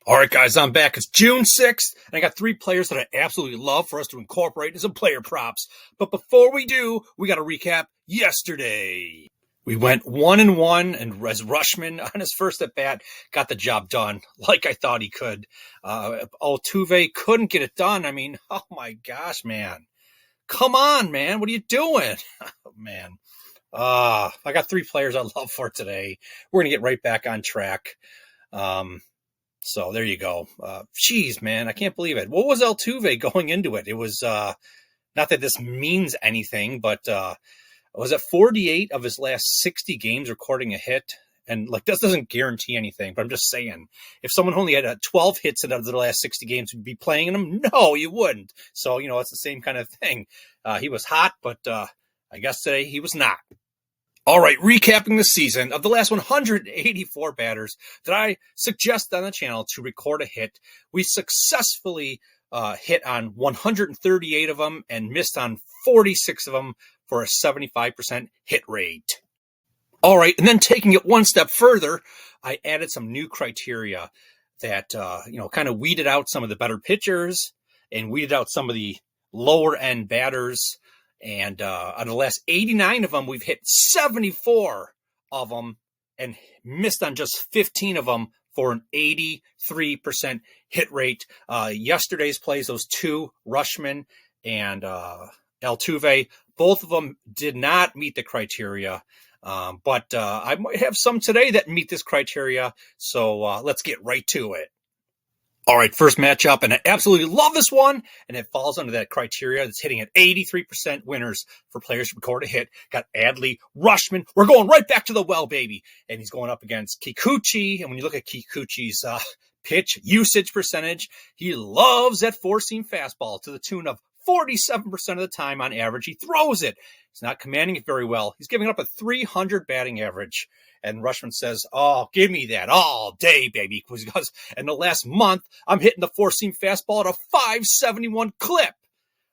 All right, guys, I'm back. It's June 6th, and I got three players that I absolutely love for us to incorporate as some player props. But before we do, we got to recap yesterday. We went 1-1, and as Rutschman on his first at bat got the job done like I thought he could. Altuve couldn't get it done. I mean, oh my gosh, man. Come on, man. What are you doing? Oh, man. I got three players I love for today. We're going to get right back on track. So there you go. Jeez, man, I can't believe it. What was Altuve going into it? It was not that this means anything, but was it 48 of his last 60 games recording a hit? And like this doesn't guarantee anything, but I'm just saying, if someone only had 12 hits in the last 60 games, would you be playing them? No, you wouldn't. So it's the same kind of thing. He was hot, but I guess today he was not. All right, recapping the season, of the last 184 batters that I suggest on the channel to record a hit, we successfully hit on 138 of them and missed on 46 of them for a 75% hit rate. All right, and then taking it one step further, I added some new criteria that, kind of weeded out some of the better pitchers and weeded out some of the lower end batters. And out of the last 89 of them, we've hit 74 of them and missed on just 15 of them for an 83% hit rate. Yesterday's plays, those two, Rutschman and Altuve, both of them did not meet the criteria. But I might have some today that meet this criteria. So let's get right to it. All right, first matchup, and I absolutely love this one, and it falls under that criteria. It's hitting at 83% winners for players to record a hit. Got Adley, Rutschman. We're going right back to the well, baby. And he's going up against Kikuchi, and when you look at Kikuchi's pitch usage percentage, he loves that four-seam fastball to the tune of 47% of the time on average. He throws it. He's not commanding it very well. He's giving up a 300 batting average. And Rutschman says, oh, give me that all day, baby. Because in the last month, I'm hitting the four-seam fastball at a 571 clip.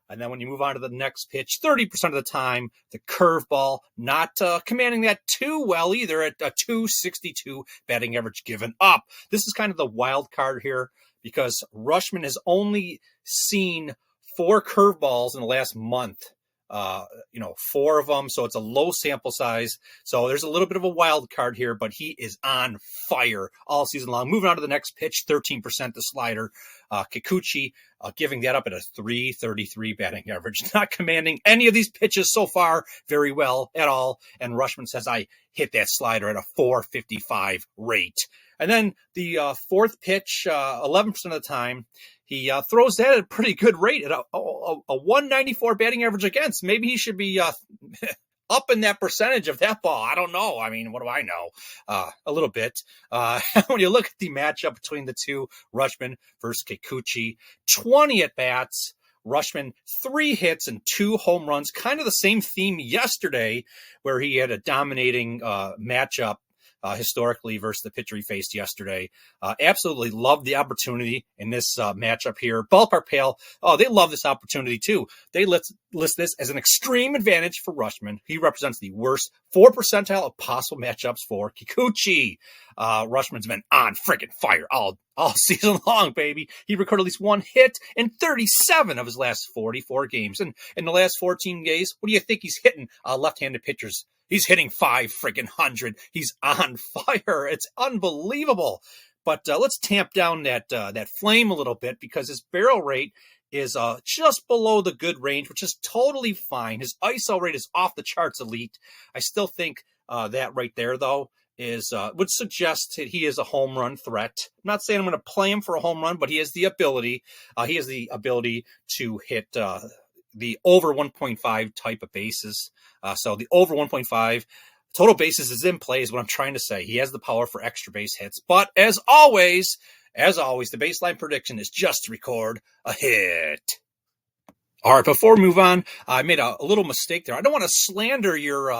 And then when you move on to the next pitch, 30% of the time, the curveball, not commanding that too well either at a 262 batting average given up. This is kind of the wild card here because Rutschman has only seen 4 curveballs in the last month. 4 of them. So it's a low sample size. So there's a little bit of a wild card here, but he is on fire all season long. Moving on to the next pitch, 13% the slider. Kikuchi giving that up at a 333 batting average. Not commanding any of these pitches so far very well at all. And Rutschman says, I hit that slider at a 455 rate. And then the fourth pitch, 11% of the time, he throws that at a pretty good rate at a 194 batting average against. Maybe he should be up in that percentage of that ball. I don't know. I mean, what do I know? A little bit. When you look at the matchup between the two, Rutschman versus Kikuchi, 20 at-bats. Rutschman, 3 hits and 2 home runs. Kind of the same theme yesterday where he had a dominating matchup. Historically versus the pitcher he faced yesterday. Absolutely love the opportunity in this matchup here. Ballpark Pale, they love this opportunity too. They list this as an extreme advantage for Rutschman. He represents the worst 4 percentile of possible matchups for Kikuchi. Rutschman's been on freaking fire all season long, baby. He recorded at least 1 hit in 37 of his last 44 games. And in the last 14 days, what do you think he's hitting left-handed pitchers? He's hitting 500. He's on fire. It's unbelievable. But let's tamp down that flame a little bit because his barrel rate is just below the good range, which is totally fine. His ISO rate is off the charts elite. I still think that right there, though, is would suggest that he is a home run threat. I'm not saying I'm going to play him for a home run, but he has the ability. He has the ability to hit the over 1.5 type of bases. So the over 1.5 total bases is in play is what I'm trying to say. He has the power for extra base hits. But as always, the baseline prediction is just to record a hit. All right, before we move on, I made a little mistake there. I don't want to slander your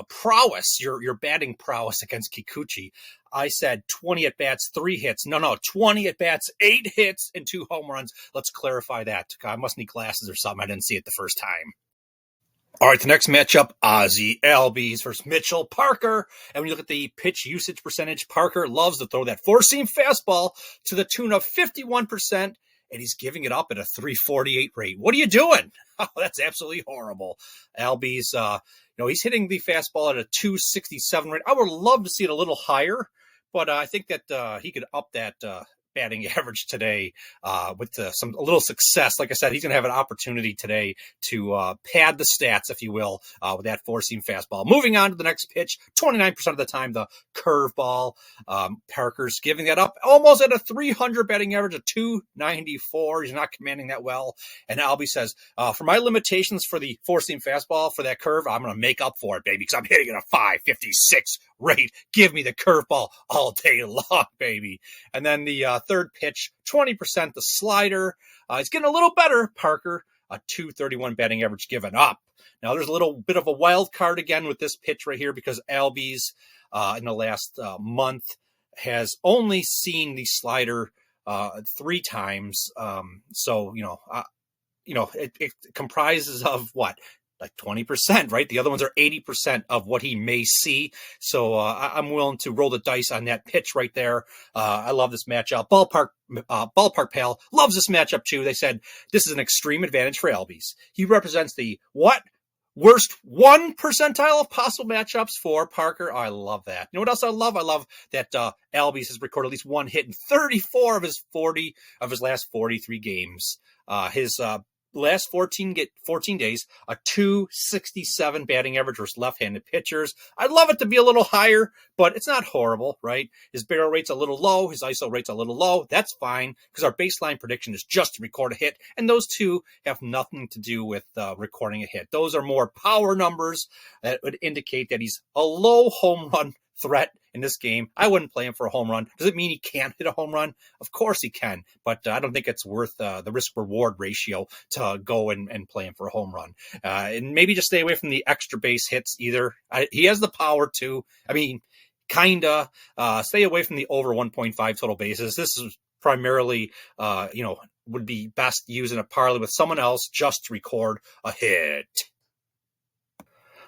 prowess, your batting prowess against Kikuchi. I said 20 at-bats, 3 hits. No, 20 at-bats, 8 hits, and 2 home runs. Let's clarify that. I must need glasses or something. I didn't see it the first time. All right, the next matchup, Ozzie, Albies versus Mitchell, Parker. And when you look at the pitch usage percentage, Parker loves to throw that four-seam fastball to the tune of 51%, and he's giving it up at a 348 rate. What are you doing? Oh, that's absolutely horrible. Albies, he's hitting the fastball at a 267 rate. I would love to see it a little higher, but I think that he could up that batting average today with a little success. Like I said, he's going to have an opportunity today to pad the stats, if you will, with that four-seam fastball. Moving on to the next pitch, 29% of the time, the curveball. Parker's giving that up almost at a 300 batting average, a 294. He's not commanding that well. And Albie says, for my limitations for the four-seam fastball, for that curve, I'm going to make up for it, baby, because I'm hitting at a 556 rate. Give me the curveball all day long, baby. And then the third pitch, 20%, the slider. He's getting a little better, Parker, a 231 batting average given up. Now, there's a little bit of a wild card again with this pitch right here because Albies in the last month has only seen the slider 3 times. It comprises of what? Like 20%, right? The other ones are 80% of what he may see. So I'm willing to roll the dice on that pitch right there. I love this matchup. Ballpark Pal loves this matchup too. They said this is an extreme advantage for Albies. He represents the worst 1 percentile of possible matchups for Parker. Oh, I love that. You know what else I love? I love that Albies has recorded at least 1 hit in 34 of his last 43 games. His last 14 days, a 267 batting average versus left-handed pitchers. I'd love it to be a little higher, but it's not horrible, right? His barrel rate's a little low. His ISO rate's a little low. That's fine because our baseline prediction is just to record a hit, and those two have nothing to do with recording a hit. Those are more power numbers that would indicate that he's a low home run threat in this game. I wouldn't play him for a home run. Does it mean he can't hit a home run? Of course he can, but I don't think it's worth the risk-reward ratio to go and play him for a home run. And maybe just stay away from the extra base hits either. He has the power to. I mean, kinda. Stay away from the over 1.5 total bases. This is primarily, would be best using a parlay with someone else just to record a hit.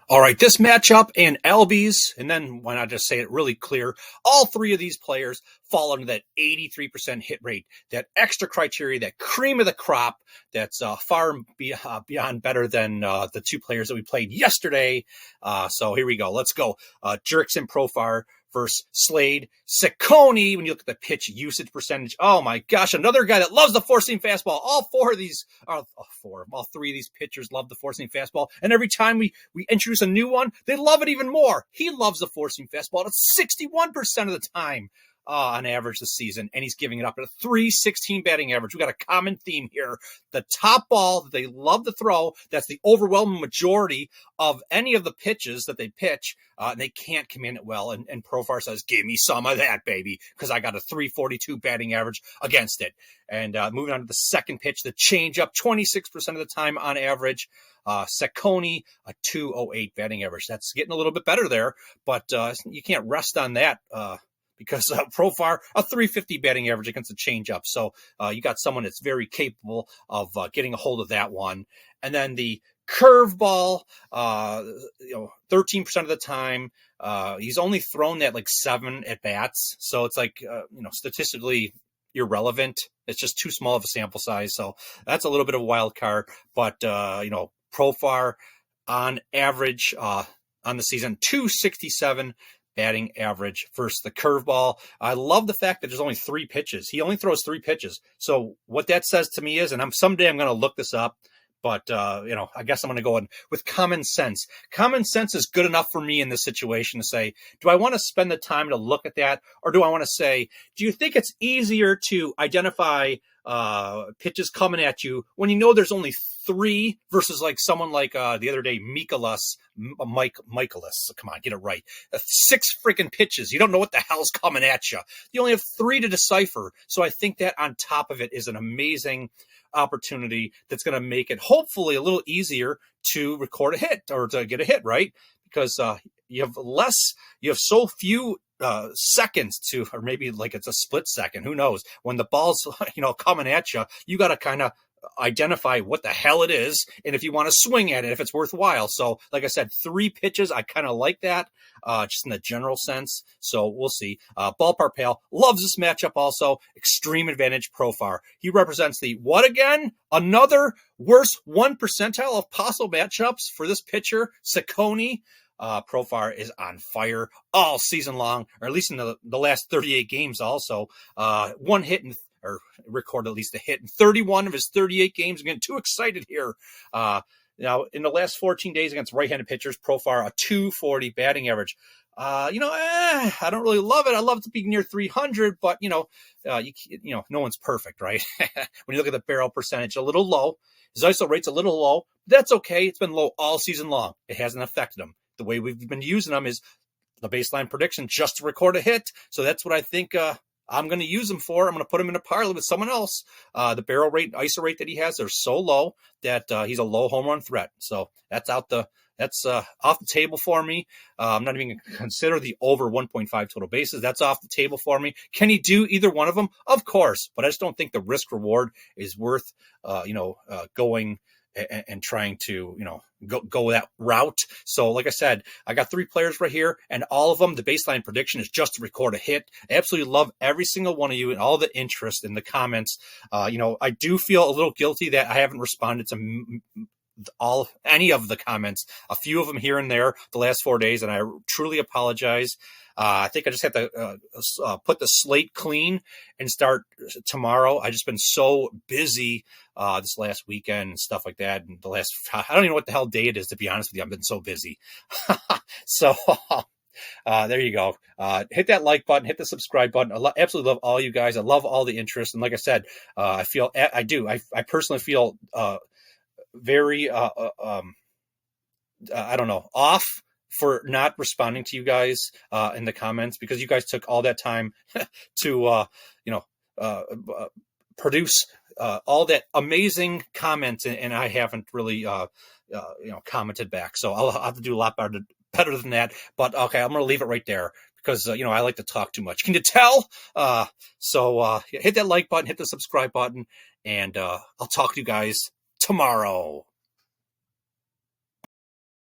All right, this matchup and Albies, and then why not just say it really clear, all 3 of these players fall under that 83% hit rate, that extra criteria, that cream of the crop that's far beyond better than the 2 players that we played yesterday. So here we go. Let's go. Jurickson, Profar versus Slade, Ciccone. When you look at the pitch usage percentage, oh my gosh, another guy that loves the four-seam fastball. All 3 of these pitchers love the four-seam fastball, and every time we introduce a new one, they love it even more. He loves the four-seam fastball at 61% of the time. On average this season, and he's giving it up at a 316 batting average. We got a common theme here. The top ball that they love to throw, that's the overwhelming majority of any of the pitches that they pitch, and they can't command it well. And Profar says, give me some of that, baby, because I got a 342 batting average against it. And moving on to the second pitch, the changeup, 26% of the time on average. Ciccone, a 208 batting average. That's getting a little bit better there, but you can't rest on that because Profar, a 350 batting average against the changeup. So you got someone that's very capable of getting a hold of that one. And then the curveball, 13% of the time, he's only thrown that like 7 at bats. So it's like, statistically irrelevant. It's just too small of a sample size. So that's a little bit of a wild card. But, Profar on average on the season, 267 batting average versus the curveball. I love the fact that there's only 3 pitches. He only throws 3 pitches. So what that says to me is, and someday I'm going to look this up, but, I guess I'm going to go in with common sense. Common sense is good enough for me in this situation to say, do I want to spend the time to look at that? Or do I want to say, do you think it's easier to identify pitches coming at you when you know there's only 3 versus like someone like the other day, Michaelis, come on, get it right. 6 freaking pitches. You don't know what the hell's coming at you. You only have 3 to decipher. So I think that on top of it is an amazing opportunity that's going to make it hopefully a little easier to record a hit or to get a hit, right? Because you have so few seconds to, or maybe like it's a split second, who knows, when the ball's coming at you, you got to kind of identify what the hell it is and if you want to swing at it, if it's worthwhile. So like I said, 3 pitches, I kind of like that, just in the general sense. So we'll see. Ballpark Pal loves this matchup also. Extreme Advantage Profar. He represents the what again? Another worst 1 percentile of possible matchups for this pitcher, Ciccone. Profar is on fire all season long, or at least in the last 38 games also. 1 hit or recorded at least a hit in 31 of his 38 games. I'm getting too excited here. Now, in the last 14 days against right-handed pitchers, Profar, a 240 batting average. I don't really love it. I love it to be near 300, but, no one's perfect, right? When you look at the barrel percentage, a little low. His ISO rate's a little low. That's okay. It's been low all season long. It hasn't affected him. The way we've been using them is the baseline prediction just to record a hit. So that's what I think I'm going to use him for. I'm going to put him in a parlay with someone else. The barrel rate, ISO rate that he has, they're so low that he's a low home run threat. So that's off the table for me. I'm not even going to consider the over 1.5 total bases. That's off the table for me. Can he do either one of them? Of course, but I just don't think the risk reward is worth, going and trying to, go that route. So like I said, I got 3 players right here, and all of them, the baseline prediction is just to record a hit. I absolutely love every single one of you and all the interest in the comments. I do feel a little guilty that I haven't responded to any of the comments, a few of them here and there the last 4 days, and I truly apologize. I think I just have to put the slate clean and start tomorrow. I've just been so busy this last weekend and stuff like that. And I don't even know what the hell day it is, to be honest with you. I've been so busy. So there you go. Hit that like button, hit the subscribe button. I absolutely love all you guys. I love all the interest. And like I said, I personally feel very, I don't know, off for not responding to you guys in the comments, because you guys took all that time to, produce all that amazing comments, and I haven't really, commented back. So I'll have to do a lot better than that. But okay, I'm going to leave it right there because, I like to talk too much. Can you tell? So hit that like button, hit the subscribe button, and I'll talk to you guys tomorrow.